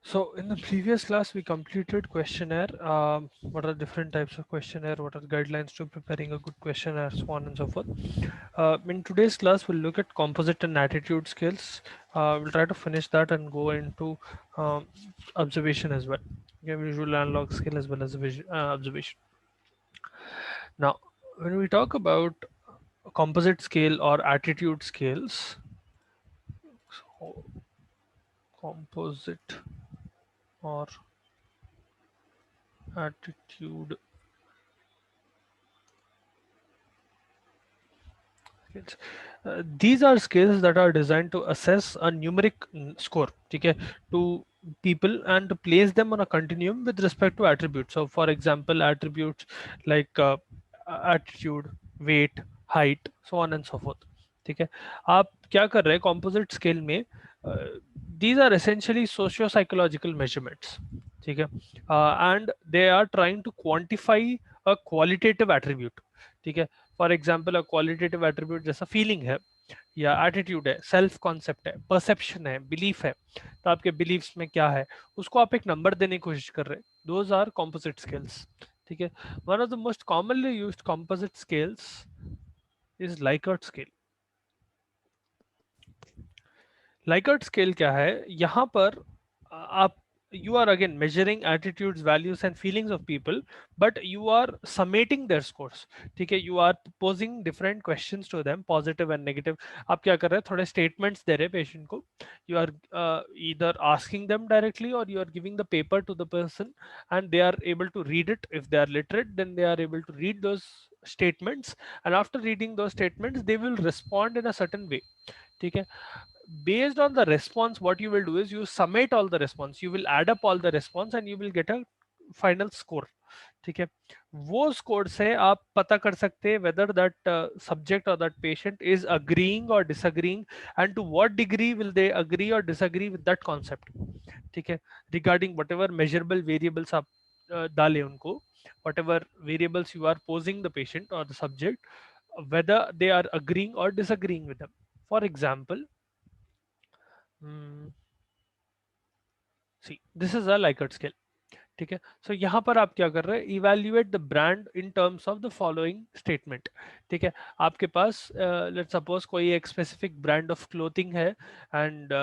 So in the previous class, we completed questionnaire. What are different types of questionnaire? What are guidelines to preparing a good questionnaire, so on and so forth. In today's class, we'll look at composite and attitude skills. We'll try to finish that and go into um, observation as well. Okay, visual analog skill as well as observation. Now, when we talk about composite scale or attitude scales, so composite or attitude skills. These are skills that are designed to assess a numeric score, okay, to people and to place them on a continuum with respect to attributes. So, for example, attributes like attitude, weight, height, so on and so forth. ठीक है आप क्या कर रहे हैं composite scale में these are essentially socio-psychological measurements ठीक है and they are trying to quantify a qualitative attribute ठीक है for example a qualitative attribute जैसा फीलिंग है या एटीट्यूड है सेल्फ कॉन्सेप्ट है परसेप्शन है बिलीफ है तो आपके बिलीफ्स में क्या है उसको आप एक नंबर देने की कोशिश कर रहे हैं दोज आर कॉम्पोजिट स्केल्स ठीक है one of the most commonly used composite scales is Likert scale Likert scale क्या है यहाँ पर आप you are again measuring attitudes values and feelings of people but you are summating their scores ठीक है you are posing different questions to them positive and negative आप क्या कर रहे हैं थोड़े statements दे रहे हैं patient को you are either asking them directly or you are giving the paper to the person and they are able to read it if they are literate then they are able to read those statements and after reading those statements they will respond in a certain way ठीक है based on the response what you will do is you summate all the response you will add up all the response and you will get a final score ठीक है वो score से आप पता कर सकते हैं whether that subject or that patient is agreeing or disagreeing and to what degree will they agree or disagree with that concept ठीक है regarding whatever measurable variables आप डालें उनको whatever variables you are posing the patient or the subject whether they are agreeing or disagreeing with them for example Hmm, see this is a Likert scale ठीक है सो यहाँ पर आप क्या कर रहे हैं evaluate the brand in terms of the following statement ठीक है आपके पास लेट्स सपोज कोई एक स्पेसिफिक ब्रांड ऑफ क्लोथिंग है and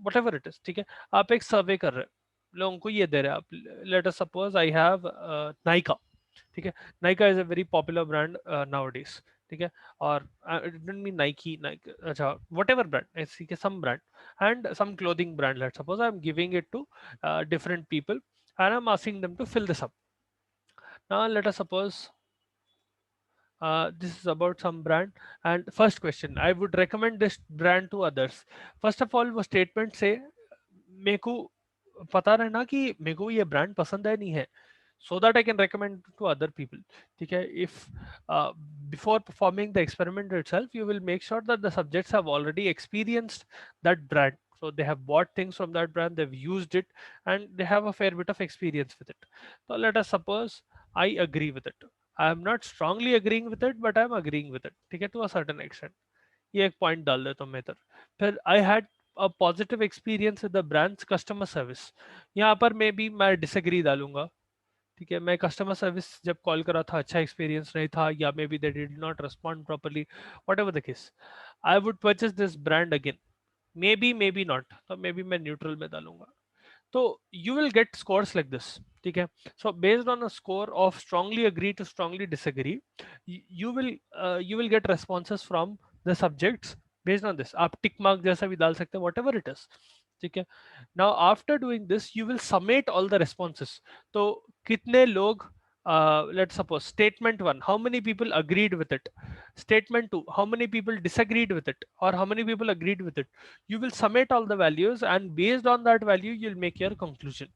what ever it is ठीक है आप एक सर्वे कर रहे हैं लोगों को ये दे रहे हैं आप let us suppose I have Nykaa ठीक है Nykaa is a very popular brand nowadays ठीक है और इट डोंट मीन नाइकी अच्छा वट एवर ब्रांड ऐसी के some brand and some clothing brand let's suppose I'm giving it to different people and I'm asking them to fill this up. Now let us suppose this is about some brand and first question I would recommend this brand to others. First of all वो statement से मेरे को पता रहना कि मेरे को ये ब्रांड पसंद है नहीं है so that I can recommend to other people. Okay, if before performing the experiment itself, you will make sure that the subjects have already experienced that brand. So they have bought things from that brand, they've used it, and they have a fair bit of experience with it. So let us suppose I agree with it. I am not strongly agreeing with it, but I'm agreeing with it. ठीक है to a certain extent. ये एक point डाल देता हूँ मैं इधर फिर I had a positive experience with the brands customer service यहाँ पर मे बी मैं डिसएग्री डालूंगा ठीक है मैं कस्टमर सर्विस जब कॉल करा था अच्छा एक्सपीरियंस नहीं था या may be they did not respond properly what ever the case I would purchase this brand again may be not तो मे बी मैं न्यूट्रल में डालूंगा तो you will get scores like this ठीक है so based on a score of strongly agree to strongly disagree you will get responses from the subjects based on this आप tick mark जैसा भी डाल सकते हैं whatever it is ठीक है now after doing this you will summate all the responses तो कितने लोग let's suppose statement 1 how many people agreed with it statement 2 how many people disagreed with it or how many people agreed with it you will summate all the values and based on that value you'll make your conclusion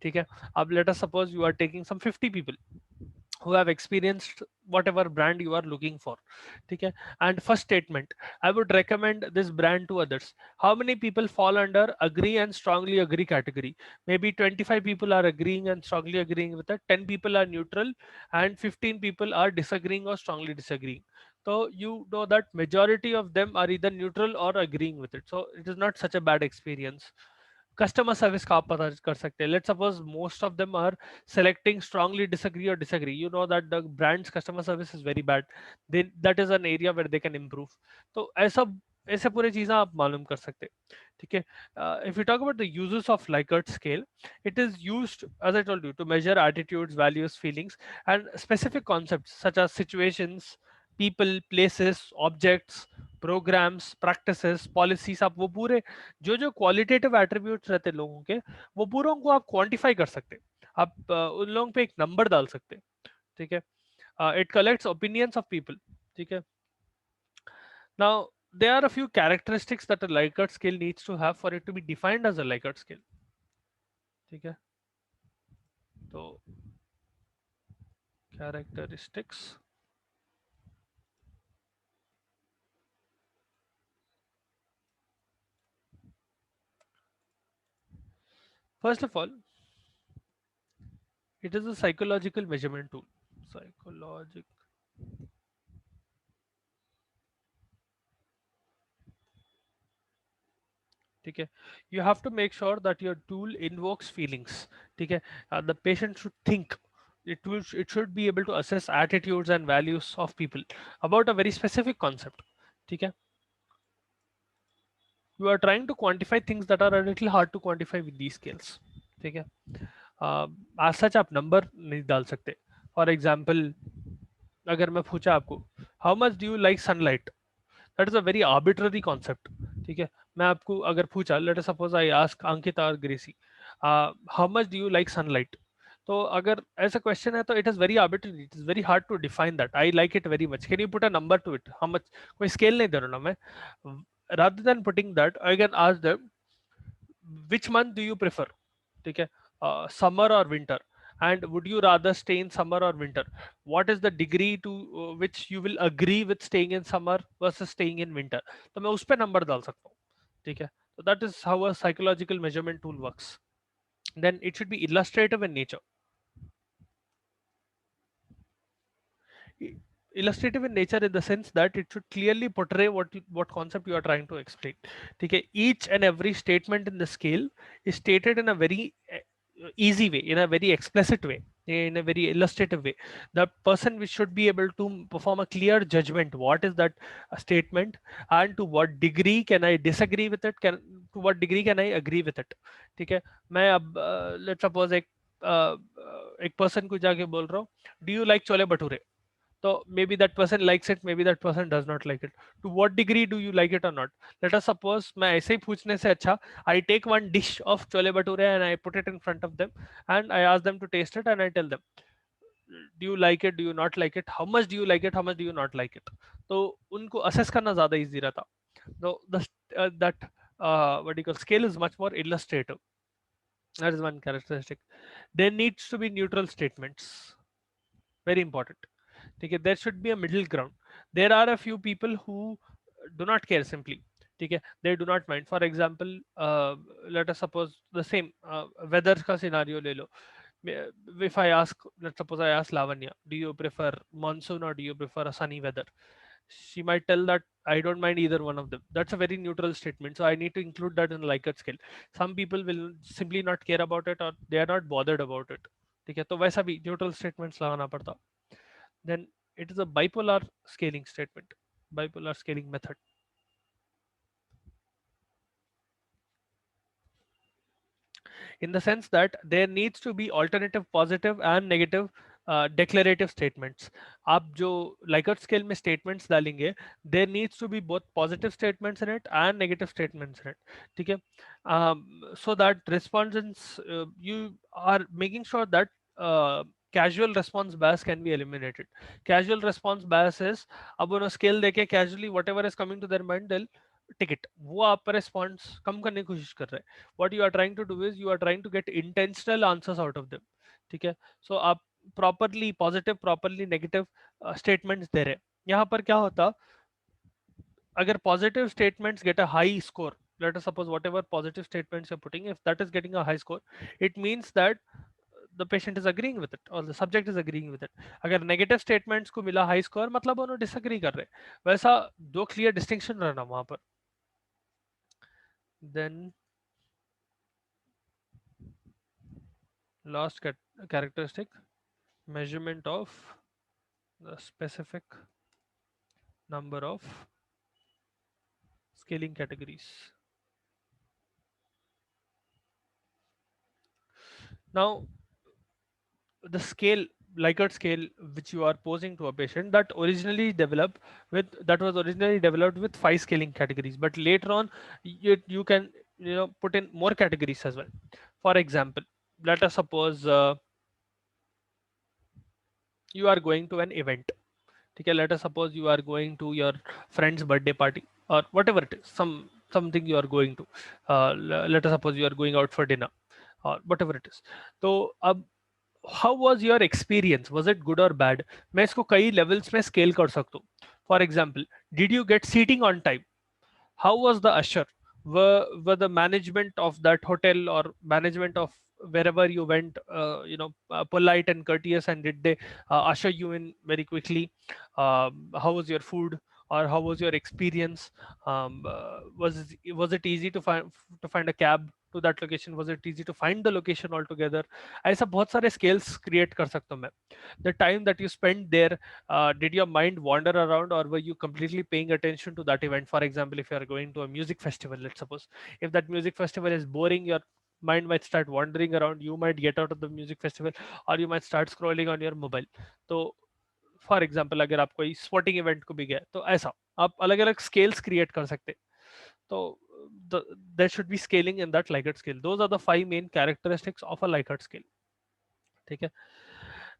ठीक है अब let us suppose you are taking some 50 people who have experienced whatever brand you are looking for ठीक है and first statement I would recommend this brand to others how many people fall under agree and strongly agree category maybe 25 people are agreeing and strongly agreeing with it 10 people are neutral and 15 people are disagreeing or strongly disagreeing so you know that majority of them are either neutral or agreeing with it so it is not such a bad experience customer service का आप पता कर सकते हैं. Let's suppose most of them are selecting strongly disagree or disagree, you know that the brand's customer service is very bad, then that is an area where they can improve. तो ऐसा ऐसे पूरी चीजें आप मालूम कर सकते हैं. ठीक है. If we talk about the uses of Likert scale, it is used, as I told you, to measure attitudes, values, feelings, and specific concepts such as situations, people, places, objects, programs, practices, policies. आप वो पूरे जो जो qualitative attributes रहते हैं लोगों के, वो पूरों को आप क्वांटिफाई कर सकते हैं. आप उन लोगों पे एक नंबर डाल सकते हैं. ठीक है. It collects opinions of people. ठीक है. Now there are a few characteristics that a Likert scale needs to have for it to be defined as a Likert scale. ठीक है. तो characteristics, first of all, it is a psychological measurement tool. Psychological. ठीक है. You have to make sure that your tool invokes feelings. ठीक है. The patient should think. It should be able to assess attitudes and values of people about a very specific concept. ठीक है. You are trying to quantify things that are a little hard to quantify with these scales. ठीक है. As such आप number नहीं डाल सकते. For example, अगर मैं पूछा आपको, how much do you like sunlight, that is a very arbitrary concept. ठीक है. मैं आपको अगर पूछा, let us suppose I ask Ankit और Gracie, how much do you like sunlight, तो अगर ऐसा क्वेश्चन है तो it is very arbitrary, it is very hard to define that. I like it very much, can you put a number to it, how much. कोई scale नहीं दे रहा ना मैं. rather than putting that, I can ask them, which month do you prefer. ठीक है. Summer or winter, and would you rather stay in summer or winter, what is the degree to which you will agree with staying in summer versus staying in winter. तो मैं उस पे number डाल सकता हूँ. ठीक है. So that is how a psychological measurement tool works. Then it should be illustrative in nature. Illustrative in nature in the sense that it should clearly portray what concept you are trying to explain. Okay, each and every statement in the scale is stated in a very easy way, in a very explicit way, in a very illustrative way. The person which should be able to perform a clear judgment, what is that statement, and to what degree can I disagree with it, can to what degree can I agree with it. ठीक है. मैं अब let's suppose एक person को जाके बोल रहा हूँ, do you like chole bhature. So maybe that person likes it, maybe that person does not like it. To what degree do you like it or not? Let us suppose मैं ऐसे ही पूछने से अच्छा, I take one dish of chole bhature and I put it in front of them and I ask them to taste it and I tell them, do you like it, do you not like it, how much do you like it, how much do you not like it. तो उनको assess करना ज़्यादा easy रहता. So that what do you call, scale is much more illustrative. That is one characteristic. There needs to be neutral statements. Very important. Okay, there should be a middle ground. There are a few people who do not care simply. Okay, they do not mind. For example, let us suppose the same weather ka scenario le lo. If I ask, let's suppose I ask Lavanya, do you prefer monsoon or do you prefer a sunny weather? She might tell that I don't mind either one of them. That's a very neutral statement. So I need to include that in the Likert scale. Some people will simply not care about it or they are not bothered about it. ठीक है. तो वैसा भी neutral statements लगाना पड़ता. Then it is a bipolar scaling statement, bipolar scaling method. In the sense that there needs to be alternative positive and negative declarative statements. आप जो Likert scale में statements डालेंगे, there needs to be both positive statements in it and negative statements in it. ठीक है. So that respondents, you are making sure that casual response bias can be eliminated. Casual response bias is, अब उन्हें scale देके casually whatever is coming to their mind they'll tick it. वो आप पर response कम करने की कोशिश कर रहे हैं. What you are trying to do is you are trying to get intentional answers out of them. ठीक है. So आप properly positive, properly negative statements दे रहे हैं. यहाँ पर क्या होता, अगर positive statements get a high score, let us suppose whatever positive statements you're putting, if that is getting a high score, it means that the patient is agreeing with it or the subject is agreeing with it. अगर negative statements को मिला high score, मतलब उन्होंने disagree कर रहे हैं. वैसा दो clear distinction रहना वहां पर. Then last characteristic, measurement of the specific number of scaling categories. Now, the scale, Likert scale, which you are posing to a patient, that was originally developed with 5 scaling categories, but later on you can put in more categories as well. For example, let us suppose you are going to an event. Okay, let us suppose you are going to your friend's birthday party or whatever it is, something you are going to. Let us suppose you are going out for dinner or whatever it is. So how was your experience, was it good or bad? मैं इसको कई levels में scale कर सकता हूँ. For example, did you get seating on time? How was the usher? Were the management of that hotel or management of wherever you went polite and courteous, and did they usher you in very quickly? How was your food, or how was your experience? Was it easy to find a cab to that location? Was it easy to find the location altogether? ऐसा बहुत सारे scales create कर सकता हूँ मैं. The time that you spent there, did your mind wander around, or were you completely paying attention to that event? For example, if you are going to a music festival, let's suppose, if that music festival is boring, your mind might start wandering around, you might get out of the music festival, or you might start scrolling on your mobile. तो for example अगर आप कोई sporting event को भी गए तो ऐसा आप अलग अलग स्केल्स क्रिएट कर सकते हैं. तो there should be scaling in that Likert scale. Those are the 5 main characteristics of a Likert scale. ठीक है.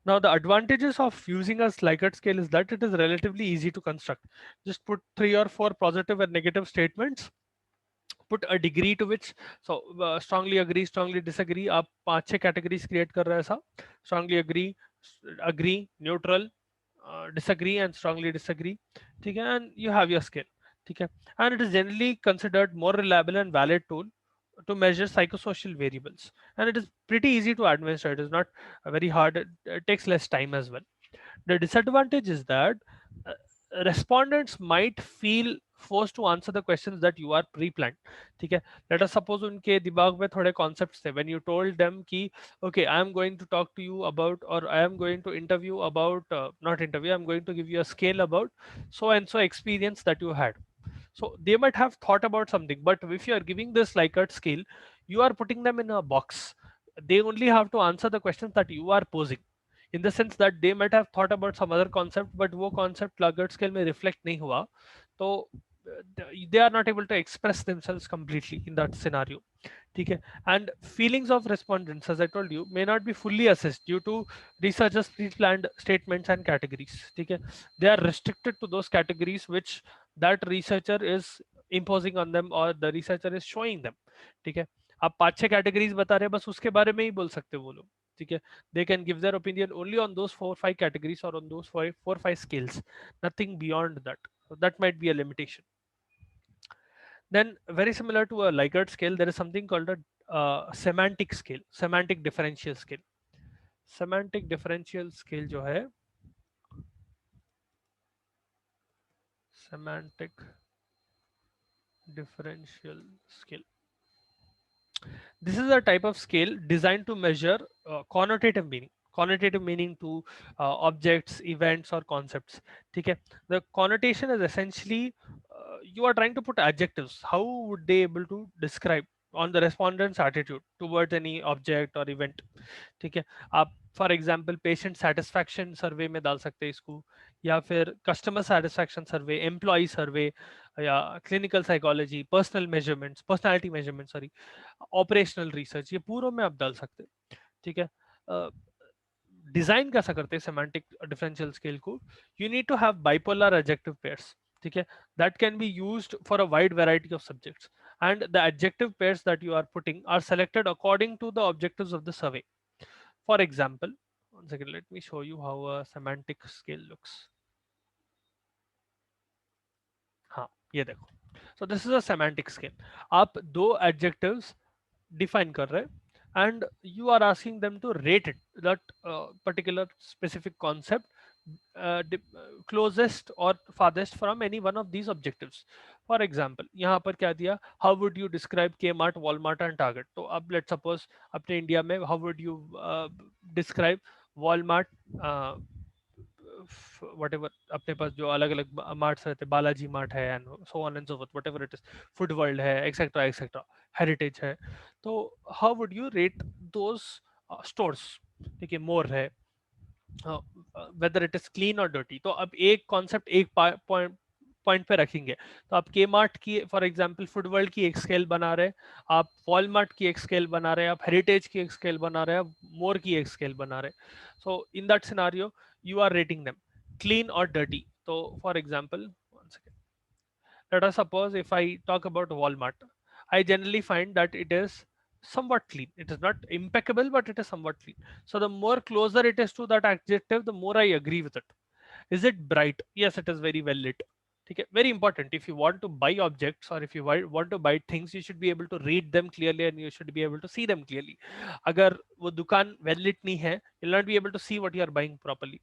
Now, the advantages of using a Likert scale is that it is relatively easy to construct. Just put 3 or 4 positive and negative statements, put a degree to which, so strongly agree, strongly disagree, आप 5-6 categories create कर रहे हैं ऐसा. Strongly agree, agree, neutral, disagree and strongly disagree. ठीक है, and you have your scale. ठीक है, and it is generally considered more reliable and valid tool to measure psychosocial variables, and it is pretty easy to administer. It is not very hard. It takes less time as well. The disadvantage is that uh, respondents might feel forced to answer the questions that you are pre-planned. ठीक है, let us suppose उनके दिमाग में थोड़े concepts थे when you told them कि okay, I am going to talk to you about, or I am going to interview about, not interview, I'm going to give you a scale about so and so experience that you had. So they might have thought about something, but if you are giving this Likert scale, you are putting them in a box. They only have to answer the questions that you are posing. In the sense that they might have thought about some other concept, but वो concept Likert scale में reflect नहीं हुआ, तो they are not able to express themselves completely in that scenario. ठीक है, and feelings of respondents, as I told you, may not be fully assessed due to researchers pre-planned statements and categories. ठीक है, they are restricted to those categories which that researcher is imposing on them, or the researcher is showing them. ठीक है, आप 5-6 categories बता रहे हैं, बस उसके बारे में ही बोल सकते वो लोग. ठीक है, they can give their opinion only on those 4-5 categories, or on those 4-5 scales, nothing beyond that. So that might be a limitation. Then, very similar to a Likert scale, there is something called a semantic scale, semantic differential scale. Semantic differential scale जो है, semantic differential scale. This is a type of scale designed to measure connotative meaning to objects, events, or concepts. ठीक है, the connotation is essentially you are trying to put adjectives. How would they able to describe on the respondent's attitude towards any object or event? ठीक है, आप for example patient satisfaction सर्वे में डाल सकते हैं इसको, या फिर कस्टमर सेटिस्फैक्शन सर्वे, एम्प्लॉय सर्वे, या clinical psychology, personal measurements, personality measurement, sorry, operational research, ये पूरों में आप डाल सकते हैं. ठीक है, डिजाइन कैसा करते हैं सेमांटिक डिफरेंशियल स्केल को? You need to have bipolar adjective pairs. ठीक है, that can be used for a wide variety of subjects, and the adjective pairs that you are putting are selected according to the objectives of the survey. For example, one second, let me show you how a semantic scale looks. हाँ, ये देखो. So this is a semantic scale. आप दो adjectives define कर रहे हैं, and you are asking them to rate it, that particular specific concept closest or farthest from any one of these objectives. For example, यहाँ पर क्या दिया, how would you describe Kmart, Walmart and Target? तो अब let's suppose अपने India में how would you describe Walmart, whatever अपने पास जो अलग अलग मार्ट्स रहते, बालाजी मार्ट है and so on and so fourth, whatever it is, food world है, एक्सेट्रा एक्सेट्रा, हेरिटेज है. तो how would you rate those stores? ठीक है, मोर है, वेदर इट इज क्लीन और डर्टी. तो अब एक कॉन्सेप्ट एक पॉइंट पॉइंट पे रखेंगे. तो आप के मार्ट की फॉर एग्जांपल फूड वर्ल्ड की एक स्केल बना रहे हैं, आप वॉलमार्ट की एक स्केल बना रहे हैं, आप हेरिटेज की एक स्केल बना रहे हैं, आप मोर की एक स्केल बना रहे हैं. So in that scenario you are rating them clean or dirty. So for example, one second, let us suppose if I talk about Walmart, I generally find that it is somewhat clean. It is not impeccable, but it is somewhat clean. So the more closer it is to that adjective, the more I agree with it. Is it bright? Yes, it is very well lit. Okay, very important. If you want to buy objects or if you want to buy things, you should be able to read them clearly and you should be able to see them clearly. अगर वो दुकान well lit नहीं है, you'll not be able to see what you are buying properly.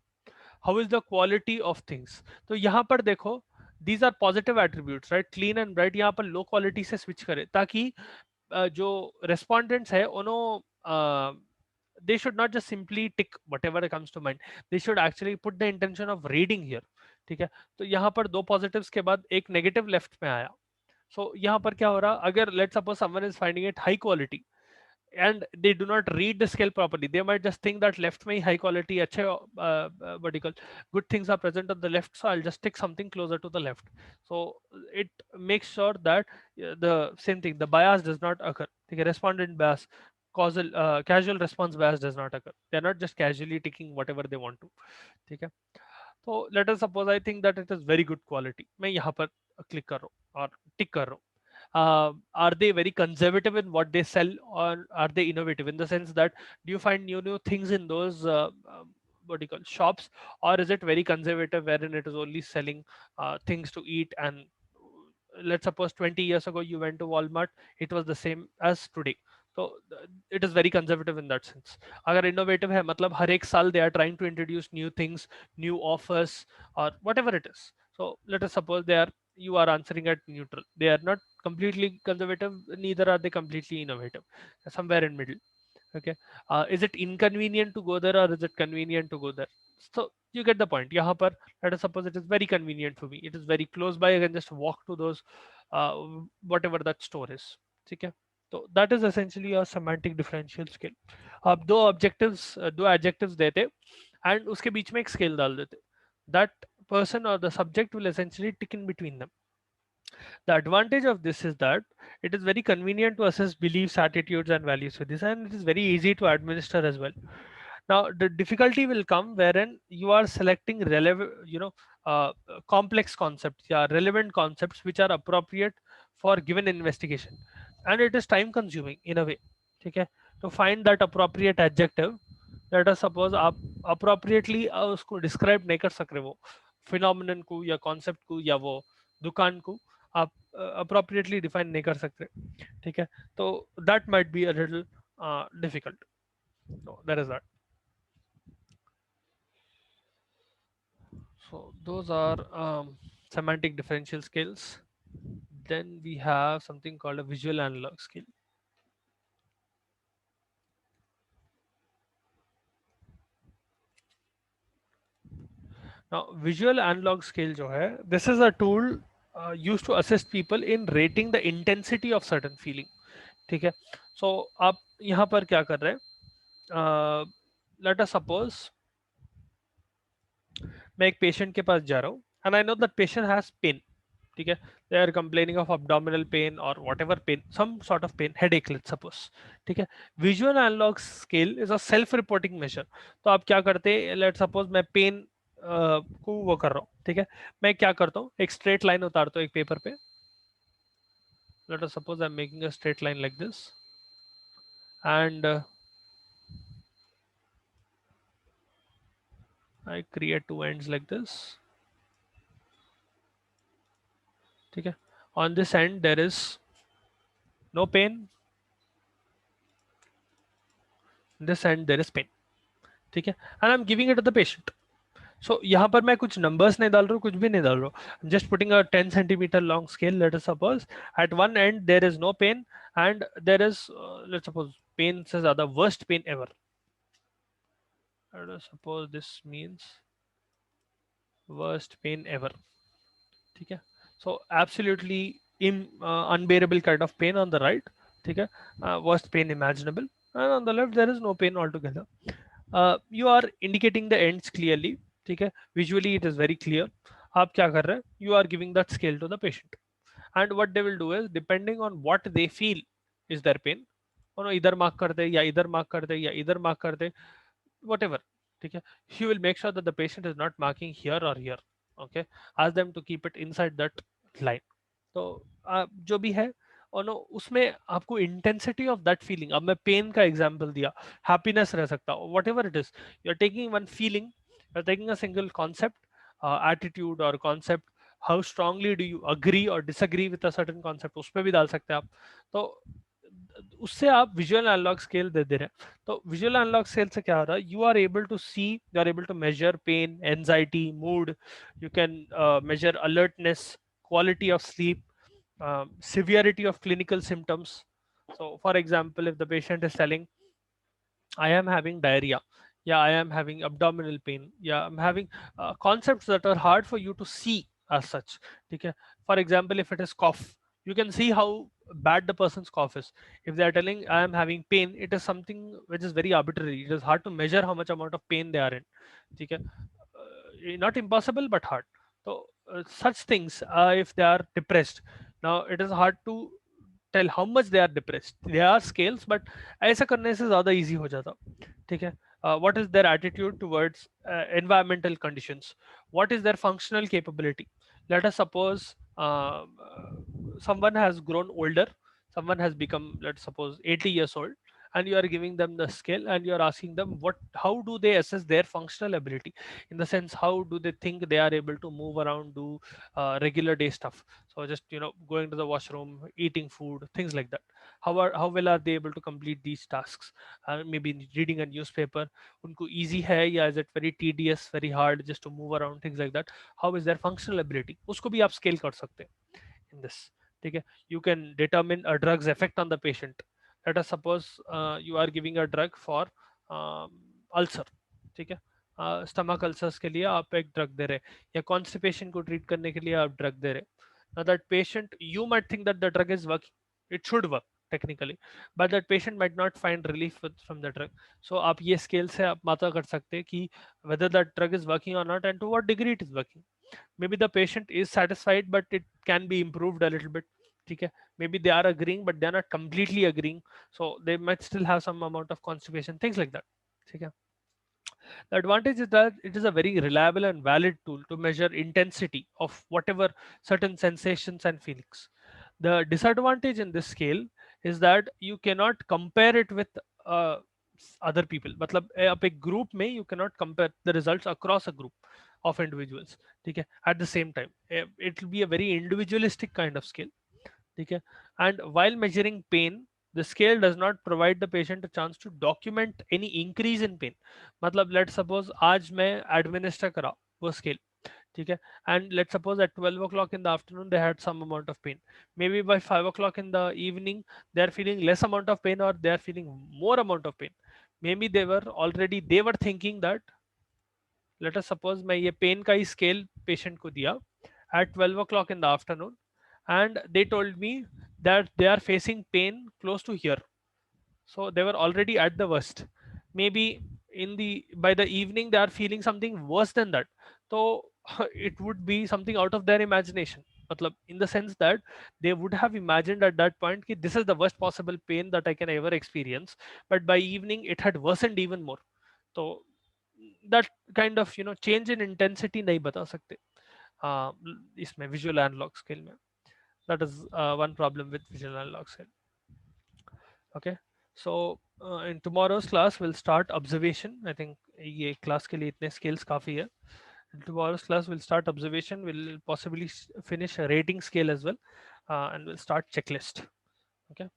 How is the quality of things? तो यहाँ पर देखो, these are positive attributes, right? Clean and bright. यहाँ पर low quality से switch करें ताकि जो respondents है उन्होंने they should not just simply tick whatever comes to mind. They should actually put the intention of reading here. ठीक है, तो यहाँ पर दो positives के बाद एक negative left में आया. So यहाँ पर क्या हो रहा, अगर let's suppose someone is finding it high quality and they do not read the scale properly, they might just think that left में high quality अच्छे what do you call, good things are present on the left, so I'll just stick something closer to the left. So it makes sure that the same thing, the bias does not occur. ठीक है, respondent bias, causal casual response bias does not occur. They're not just casually ticking whatever they want to. ठीक है, तो let us suppose I think that it is very good quality, मैं यहाँ पर click कर रहा हूँ और tick कर रहा हूँ. Are they very conservative in what they sell, or are they innovative in the sense that do you find new things in those what do you call shops, or is it very conservative wherein it is only selling things to eat? And let's suppose 20 years ago you went to Walmart, it was the same as today. So it is very conservative in that sense. अगर innovative है मतलब हर एक साल they are trying to introduce new things, new offers, or whatever it is. So let us suppose they are, you are answering at neutral, they are not completely conservative, neither are they completely innovative, somewhere in middle. Okay, is it inconvenient to go there or is it convenient to go there? So you get the point. यहाँ पर let us suppose it is very convenient for me, it is very close by, I can just walk to those uh, whatever that store is. ठीक है, तो that is essentially a semantic differential scale. आप दो objectives, दो adjectives देते and उसके बीच में एक scale डाल देते, that person or the subject will essentially tick in between them. The advantage of this is that it is very convenient to assess beliefs, attitudes, and values with this, and it is very easy to administer as well. Now, the difficulty will come wherein you are selecting relevant, complex concepts, yeah, relevant concepts which are appropriate for given investigation, and it is time consuming in a way. ठीक है, to find that appropriate adjective. Let us suppose आप appropriately उसको describe नहीं कर सक रहे, वो phenomenon को या concept को या वो दुकान को आप appropriately define नहीं कर सकते. ठीक है, तो that might be a little difficult. So that is that. So those are semantic differential scales. Then we have something called a visual analog scale. Now, visual analog scale जो है, this is a tool used to assist people in rating the intensity of certain feeling. ठीक है, so आप यहाँ पर क्या कर रहे हैं? Let us suppose मैं एक पेशेंट के पास जा रहा हूँ and I know that patient has pain. ठीक है, they are complaining of abdominal pain or whatever pain, some sort of pain, headache let's suppose. ठीक है, visual analog scale is a self reporting measure. तो आप क्या करते हैं, let's suppose मैं पेन को वो कर रहा हूँ. ठीक है, मैं क्या करता हूँ, एक स्ट्रेट लाइन उतारता हूँ एक पेपर पे. Let us suppose I'm making a straight line like this and I create two ends like this. ठीक है, on this end there is no pain, this end there is pain. ठीक है, and I'm giving it to the patient. सो यहाँ पर मैं कुछ numbers नहीं डाल रहा हूँ, कुछ भी नहीं डाल रहा हूँ, just putting a 10 centimetre long scale. Let us suppose at one and there is no pain and there is, let's suppose pain से ज्यादा worst pain ever. Let us suppose this means worst pain ever. ठीक है. So absolutely unbearable kind of pain on the right. ठीक है. Worst pain imaginable, and on the left there is no pain altogether. You are indicating the ends clearly. ठीक है. Visually it is very clear. आप क्या कर रहे हैं? You are giving that scale to the patient, and what they will do is depending on what they feel is their pain, उन्होंने इधर mark कर दे या इधर मार्क कर दे या इधर मार्क कर दे, whatever. ठीक है. You will make sure that the patient is not marking here or here. Okay. Ask them to keep it inside that line. तो जो भी है, और नो उसमें आपको इंटेंसिटी ऑफ दैट फीलिंग, अब मैं पेन का एग्जांपल दिया, हैप्पीनेस रह सकता है, whatever it is, you are taking one feeling, you are taking a single concept, attitude और concept, how strongly do you agree और disagree with a certain concept, उस पर भी डाल सकते हैं आप. तो उससे आप विजुअल एनालॉग स्केल दे दे रहे हैं. तो विजुअल एनालॉग स्केल से क्या हो रहा है, you are able to see, you are able to measure pain, anxiety, mood, you can measure alertness, quality of sleep, severity of clinical symptoms. So for example, if the patient is telling I am having diarrhea, yeah, I am having abdominal pain, yeah, I'm having concepts that are hard for you to see as such. Okay. For example, if it is cough, you can see how bad the person's cough is. If they are telling I am having pain, it is something which is very arbitrary. It is hard to measure how much amount of pain they are in. Okay. Not impossible, but hard. So such things, if they are depressed, now it is hard to tell how much they are depressed. There are scales, but ऐसा करने से ज़्यादा easy हो जाता. ठीक है. What is their attitude towards environmental conditions? What is their functional capability? Let us suppose someone has grown older, someone has become, let's suppose, 80 years old, and you are giving them the scale and you are asking them what, how do they assess their functional ability, in the sense how do they think they are able to move around, do regular day stuff. So just, going to the washroom, eating food, things like that. How well are they able to complete these tasks? Maybe reading a newspaper, unko easy hai ya is it very tedious, very hard just to move around, things like that. How is their functional ability, usko bhi aap scale kar sakte hain in this. Okay. You can determine a drug's effect on the patient. Let us suppose you are giving a drug for ulcer. ठीक है. Stomach ulcers के लिए आप एक drug दे रहे हैं, या constipation को ट्रीट करने के लिए आप ड्रग दे रहे हैं. Now that patient, you might think that the drug is working, it should work technically, but that patient might not find relief from the drug. So आप ये scale से आप माता कर सकते हैं कि whether that drug is working or not and to what degree it is working. Maybe the patient is satisfied, but it can be improved a little bit. Okay. Maybe they are agreeing, but they're not completely agreeing, so they might still have some amount of constipation, things like that. Okay. The advantage is that it is a very reliable and valid tool to measure intensity of whatever certain sensations and feelings. The disadvantage in this scale is that you cannot compare it with uh, other people. मतलब आप एक group में you cannot compare the results across a group of individuals. ठीक है. At the same time, it will be a very individualistic kind of scale. ठीक है. And while measuring pain, the scale does not provide the patient a chance to document any increase in pain. मतलब let's suppose आज मैं administer करा वो scale. ठीक है. And let's suppose at 12 o'clock in the afternoon they had some amount of pain. Maybe by 5 o'clock in the evening they are feeling less amount of pain, or they are feeling more amount of pain. Maybe they were thinking that, let us suppose मैं ये pain का ही scale patient को दिया at 12 o'clock in the afternoon, and they told me that they are facing pain close to here, so they were already at the worst. Maybe by the evening they are feeling something worse than that. So it would be something out of their imagination, matlab, in the sense that they would have imagined at that point कि this is the worst possible pain that I can ever experience, but by evening it had worsened even more. So that kind of change in intensity नहीं बता सकते इसमें visual analog scale में. That is one problem with visual analog scale. Okay. So in tomorrow's class we'll start observation. I think ये class के लिए इतने scales काफी है. In tomorrow's class we'll start observation, we'll possibly finish a rating scale as well, and we'll start checklist. Okay.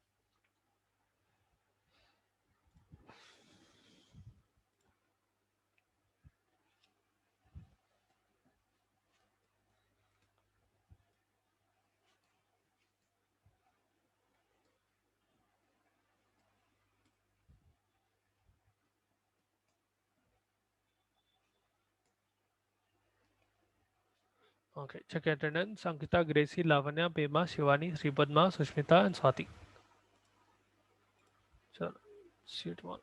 Okay, check attendance. Ankita, Gracie, Lavanya, Pema, Shivani, Sripadma, Sushmita, and Swati. Chalo, seat one.